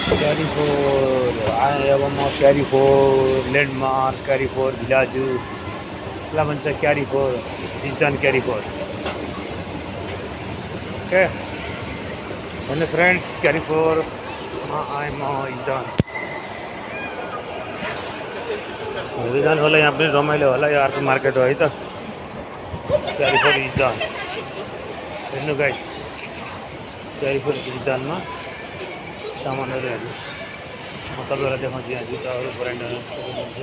क्यारी four आए अब म क्यारी फोर ल्यान्डमार्क क्यारी फोर भिलाजु ला भन्छ क्यारी फोर इजदान क्यारी फोर ओके भन्ने फ्रेन्ड्स क्यारी फोरमा आए म इजदान हेर्दै जानु होला यहाँ पनि रमाइलो होला यो अर्को मार्केट हो है त क्यारी फोर इजदान हेर्नु गाइस क्यारी फोर इजदानमा सामानहरू हेर्नु म तपाईँहरूलाई देखाउँछु यहाँ जुत्ताहरू ब्रान्डहरू सबै हुन्छ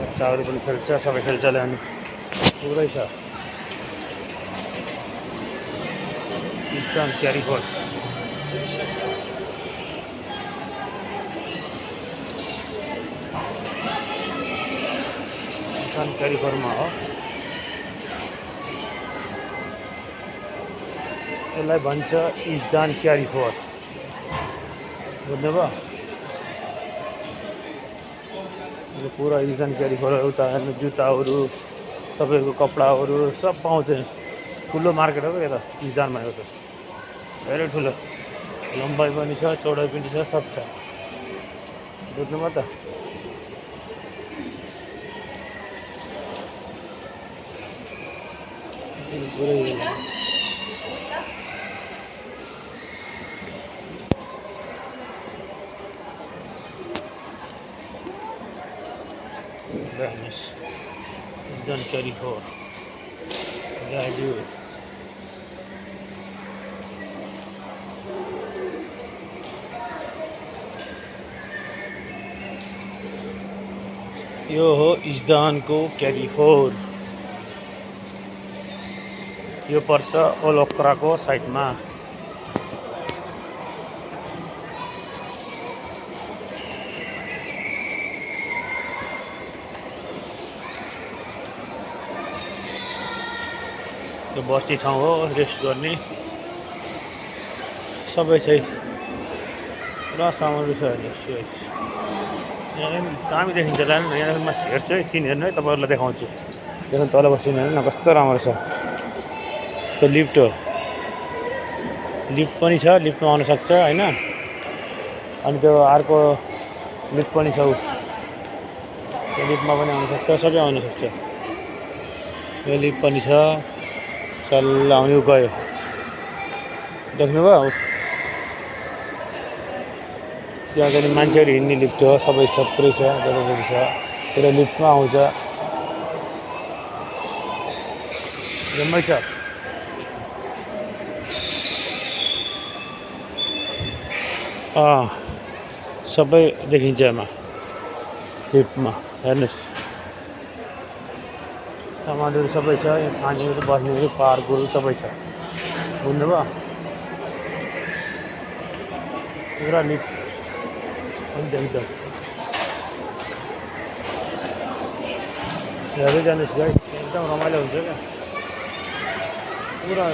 बच्चाहरू पनि खेल्छ सबै खेल्छ ल्याउनु पुरै छ इजदान क्यारी फोर इजदान क्यारी फोरमा हो यसलाई भन्छ इजदान क्यारी फोर बुझ्नुभयो पुरा इजदान क्यारी फोर उता हेर्नु जुत्ताहरू तपाईँको कपडाहरू सब पाउँछ ठुलो मार्केट हो क्या यता इजदानमा एउटा धेरै ठुलो लम्बाइ पनि छ चौडाइ पनि छ सब छ बुझ्नुभयो त पुरै इजदान क्यारी फोर भिलाजु यो हो इजदानको क्यारी फोर यो पर्छ ओलोक्राको साइडमा यो बस्ने ठाउँ हो रेस्ट गर्ने सबै चाहिँ पुरा सामानहरू छ हेर्नुहोस् यहाँ दामी देखिन्छ लानु यहाँ हेर्छु है सिन हेर्नु है तपाईँहरूलाई देखाउँछु देख्नु तलको सिन हेर्नु न कस्तो राम्रो छ त्यो लिफ्ट हो लिफ्ट पनि छ लिफ्टमा आउन सक्छ होइन अनि त्यो अर्को लिफ्ट पनि छ त्यो लिफ्टमा पनि आउन सक्छ सबै आउन सक्छ यो लिफ्ट पनि छ सल्लाह आउने गयो देख्नुभयो त्यहाँ चाहिँ मान्छेहरू हिँड्ने लिफ्ट हो सबै छ पुरै छ जताततै छ पुरै लिफ्टमा आउँछ जम्मै छ सबै देखिन्छ यसमा लिफ्टमा हेर्नुहोस् सामानहरू सबै छ यहाँ खानेहरू बस्नेहरू पार्कहरू सबै छ बुझ्नुभयो पुरा लिफ्ट एकदम हेर्दै जानुहोस् गाइस एकदम रमाइलो हुन्छ क्या पुरा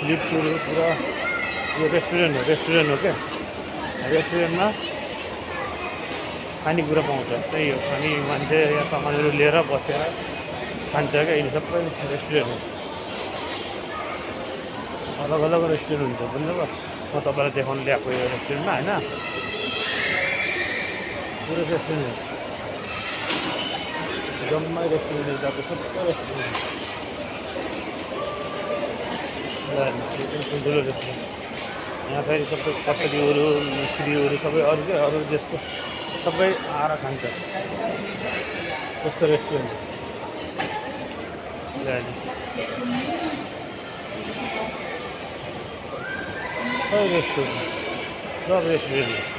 लिफ्टहरू पुरा यो रेस्टुरेन्ट हो क्या रेस्टुरेन्टमा खानेकुरा पाउँछ त्यही हो अनि मान्छे यहाँ सामानहरू लिएर बसेर खान्छ क्या यिनी सबै रेस्टुरेन्ट हो अलग अलग रेस्टुरेन्ट हुन्छ बुझ्नुभयो म तपाईँलाई देखाउनु ल्याएको यो रेस्टुरेन्टमा होइन पुरै रेस्टुरेन्ट जम्मै रेस्टुरेन्ट गएको सबै रेस्टुरेन्ट ठुल्ठुलो रेस्टुरेन्ट यहाँ फेरि सबै पटरीहरू मिस्त्रीहरू सबै अरू क्या अरू देशको सबै आएर खान्छ त्यस्तो रेस्टुरेन्ट सबै रेस्टुरेन्ट सब रेस्टुरेन्ट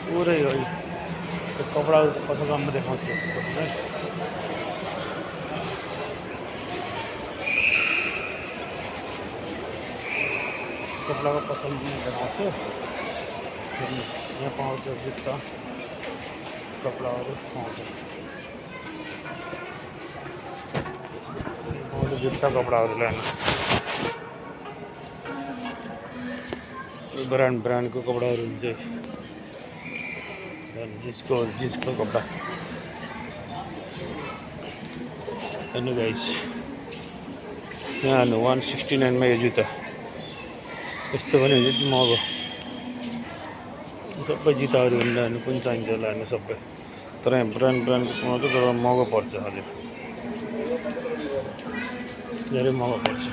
पुरै हो त्यो कपडाहरू पसलमा म देखाउँछु कपडाको पसल देखाउँछु यहाँ पाउँछ जुत्ता कपडाहरू पाउँछ जुत्ता कपडाहरू ल्याउनु ब्रान्डको कपडाहरू हुन्छ जिन्सको कपडा हेर्नु गाइस यहाँ 169 मा यो जुत्ता यस्तो पनि हुन्छ यति महँगो सबै जुत्ताहरू हुँदा कुन चाहिन्छ होला हेर्नु सबै तर यहाँ ब्रान्डको पाउँछ तर महँगो पर्छ हजुर धेरै महँगो पर्छ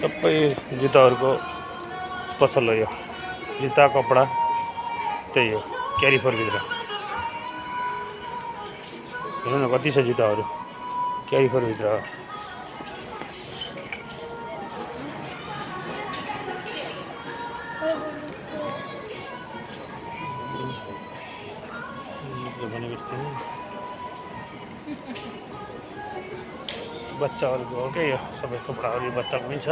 सबै जुत्ताहरूको पसल हो यो जुत्ता कपडा त्यही हो क्यारिफरभित्र हेर्नु न कति छ जुत्ताहरू क्यारिफरभित्र बच्चाहरूको हो क्या यो सबै कपडाहरू बच्चाको पनि छ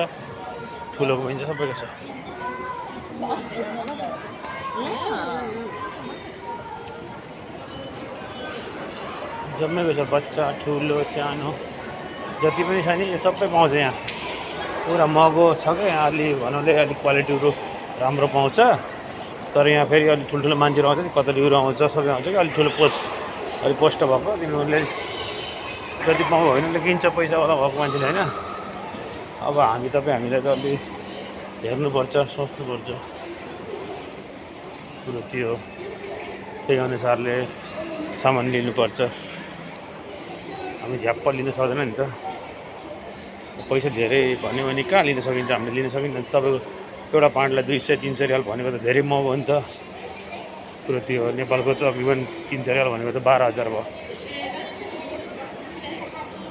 ठुलोको पनि छ सबैको छ जम्मैको छ बच्चा ठुलो सानो जति पनि छ नि यो सबै पाउँछ यहाँ पुरा महँगो छ क्या यहाँ अलि भन्नाले अलिक क्वालिटीहरू राम्रो पाउँछ तर यहाँ फेरि अलिक ठुल्ठुलो मान्छेहरू आउँछ नि कतरीहरू आउँछ सबै आउँछ कि अलिक ठुलो अलिक पोस्ट भएको तिनीहरूले जति पाउँछ होइन किन्छ पैसावाला भएको मान्छेले होइन अब हामीलाई त अलि हेर्नुपर्छ सोच्नुपर्छ कुरो त्यो त्यही अनुसारले सामान लिनुपर्छ हामी झ्याप्प लिन सक्दैन नि त पैसा धेरै भन्यो भने कहाँ लिन सकिन्छ हामीले लिन सकिन्छ तपाईँको एउटा प्यान्टलाई 200-300 रियाल भनेको त धेरै महँगो हो नि त कुरो त्यो नेपालको त इभन 300 रियाल भनेको त 12,000 भयो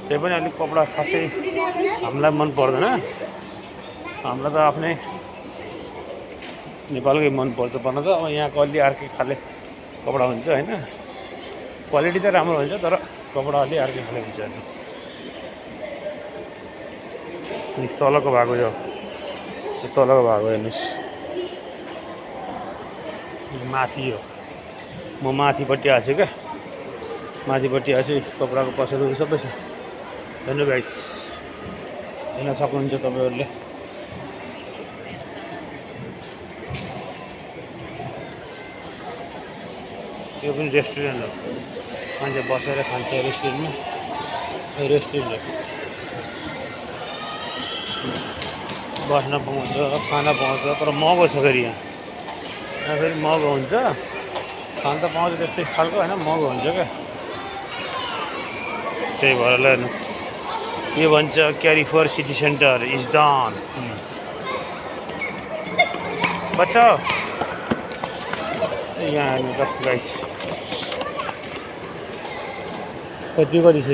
त्यही पनि अलिक कपडा खासै हामीलाई मन पर्दैन हामीलाई त आफ्नै नेपालकै मन पर्छ पर्न त अब यहाँको अलि अर्कै खाले कपडा हुन्छ होइन क्वालिटी त राम्रो हुन्छ तर कपडा अलि अर्कै खाले हुन्छ तलको भएको यो तलको भएको हेर्नुहोस् माथि हो म माथिपट्टि आएको छु क्या माथिपट्टि आएको छु कपडाको पसलहरू सबै छ हेर्नु गाइस हेर्न सक्नुहुन्छ तपाईँहरूले यो पनि रेस्टुरेन्ट हो मान्छे बसेर खान्छ रेस्टुरेन्टमा रेस्टुरेन्ट हो बस्न पाउँछ खाना पाउँछ तर महँगो छ फेरि यहाँ फेरि महँगो हुन्छ खान त पाउँछ त्यस्तै खालको होइन महँगो हुन्छ क्या त्यही भएर हेर्नु यो भन्छ क्यारिफर सिटी सेन्टर इजदान बच्चा यहाँ हेर्नु त गाइस कति छ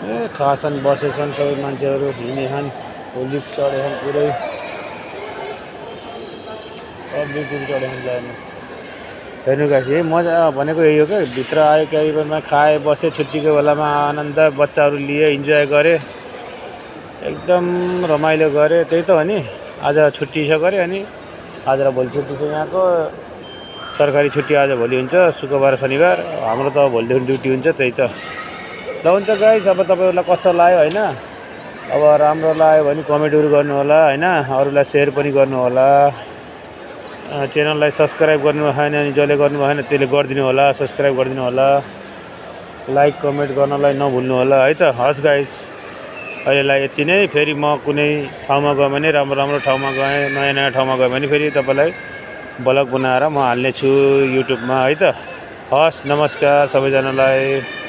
ए खाछन् बसेछन् सबै मान्छेहरू हिँडेछन् लिफ्ट चढेछन् पुरै लिफ्ट चढेछन् जानु हेर्नु गाइस है मजा भनेको यही हो क्या भित्र आयो क्यारिबरमा खाए बसे छुट्टीको बेलामा आनन्द बच्चाहरू लिए इन्जोय गरे एकदम रमाइलो गरे त्यही त हो नि आज छुट्टी छ गरे अनि आज र भोलि छुट्टी छ यहाँको सरकारी छुट्टी आज भोलि हुन्छ शुक्रबार शनिबार हाम्रो त भोलिदेखि ड्युटी हुन्छ त्यही त ल हुन्छ गाइस अब तपाईँहरूलाई कस्तो लाग्यो होइन अब राम्रो लाग्यो भने कमेन्टहरू गर्नु होला होइन अरूलाई सेयर पनि गर्नु होला च्यानललाई सब्सक्राइब गर्नु भएन अनि जसले गर्नु भएन त्यसले गरिदिनु होला सब्सक्राइब गरिदिनु होला लाइक कमेन्ट गर्नलाई नभुल्नु होला है त हस् गाइस अहिलेलाई यति नै फेरि म कुनै ठाउँमा गएँ भने राम्रो ठाउँमा गएँ नयाँ ठाउँमा गएँ भने फेरि तपाईँलाई ब्लग बनाएर म हाल्ने छु युट्युबमा है त हस् नमस्कार सबैजनालाई।